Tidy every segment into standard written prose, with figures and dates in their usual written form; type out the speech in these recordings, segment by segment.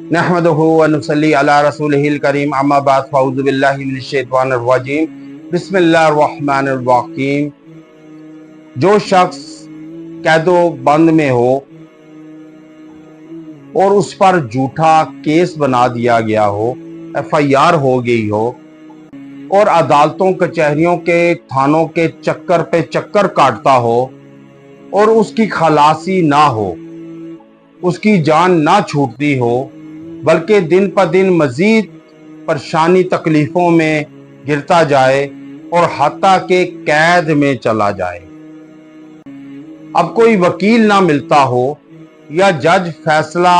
नहमदुहु व नुसल्ली अला रसूलिहिल करीम अम्मा बाद फ़अऊज़ु बिल्लाहि मिनश शैतानिर रजीम बिस्मिल्लाहिर रहमानिर रहीम। जो शख्स कैदो बंद में हो और उस पर झूठा केस बना दिया गया हो, FIR हो गई हो और अदालतों कचहरियों के थानों के चक्कर पे चक्कर काटता हो और उसकी खलासी ना हो, उसकी जान ना छूटती हो, बल्कि दिन पर दिन मजीद परेशानी तकलीफों में गिरता जाए और हत्ता के कैद में चला जाए। अब कोई वकील ना मिलता हो या जज फैसला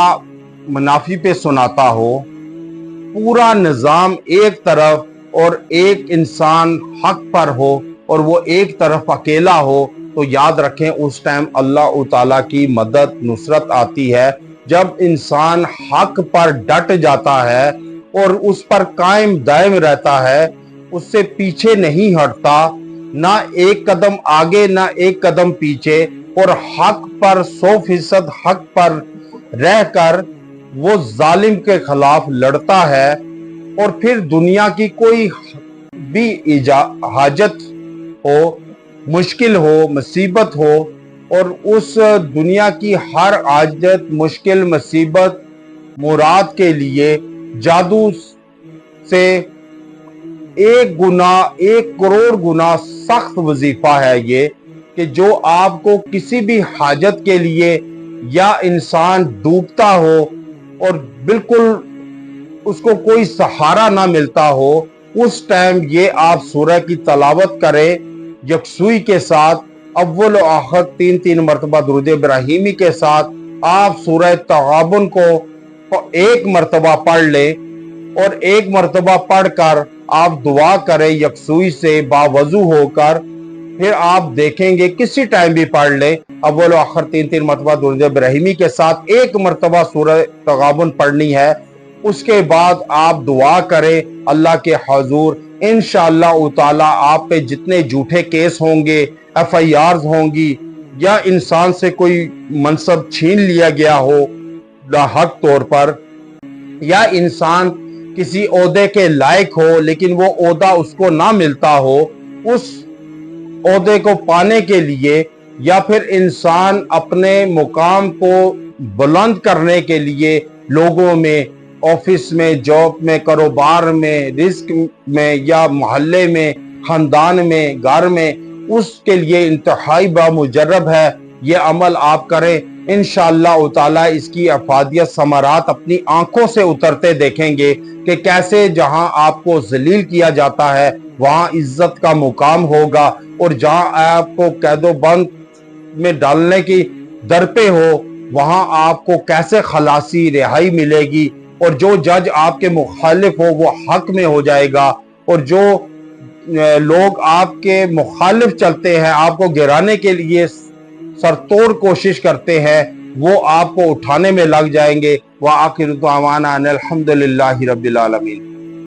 मुनाफी पे सुनाता हो, पूरा निजाम एक तरफ और एक इंसान हक पर हो और वो एक तरफ अकेला हो, तो याद रखें उस टाइम अल्लाह ताला की मदद नुसरत आती है। जब इंसान हक पर डट जाता है और उस पर कायम दायम रहता है, उससे पीछे नहीं हटता, ना एक कदम आगे ना एक कदम पीछे, और हक पर 100% हक पर रहकर वो जालिम के खिलाफ लड़ता है, और फिर दुनिया की कोई भी हाजत हो, मुश्किल हो, मुसीबत हो, और उस दुनिया की हर हाजत, मुश्किल, मुसीबत, मुराद के लिए जादू से 1 करोड़ गुना सख्त वजीफा है ये, कि जो आपको किसी भी हाजत के लिए या इंसान डूबता हो और बिल्कुल उसको कोई सहारा ना मिलता हो, उस टाइम ये आप सूरह की तलावत करें यकसुई के साथ, अव्वल और आखिर 3 मरतबा दुरूद इब्राहिमी के साथ आप सूरह तगाबुन को 1 मरतबा पढ़ ले, और 1 मरतबा पढ़कर आप दुआ करें यकसुई से बावजू होकर। फिर आप देखेंगे किसी टाइम भी पढ़ ले, अव्वल और आखिर 3 मरतबा दुरूद इब्राहिमी के साथ 1 मरतबा सूरह तगाबुन पढ़नी है। उसके बाद आप दुआ करें अल्लाह के हुजूर, इंशाअल्लाह ताला आप पे जितने झूठे केस होंगे, FIRs होंगी, या इंसान से कोई मनसब छीन लिया गया हो नाहक तौर पर, या इंसान किसी ओहदे के लायक हो लेकिन वो ओहदा उसको ना मिलता हो, उस ओहदे को पाने के लिए, या फिर इंसान अपने मुकाम को बुलंद करने के लिए लोगों में, ऑफिस में, जॉब में, कारोबार में, रिस्क में, या मोहल्ले में, खानदान में, घर में, उसके लिए इंतहाई बामुजर्रब है। ये अमल आप करें, इंशाअल्लाह ताला इसकी अफादियत समारात अपनी आंखों से उतरते देखेंगे कि कैसे जहां आपको जलील किया जाता है वहां इज्जत का मुकाम होगा, और जहां आपको कैदो बंद में डालने की दर पे हो वहां आपको कैसे खलासी रिहाई मिलेगी, और जो जज आपके मुखालिफ हो वो हक में हो जाएगा, और जो लोग आपके मुखालिफ चलते हैं, आपको गिराने के लिए सरतोड़ कोशिश करते हैं, वो आपको उठाने में लग जाएंगे। व आखिर दुआवाना अनिल हम्दुलिल्लाहि रब्बिल आलमीन।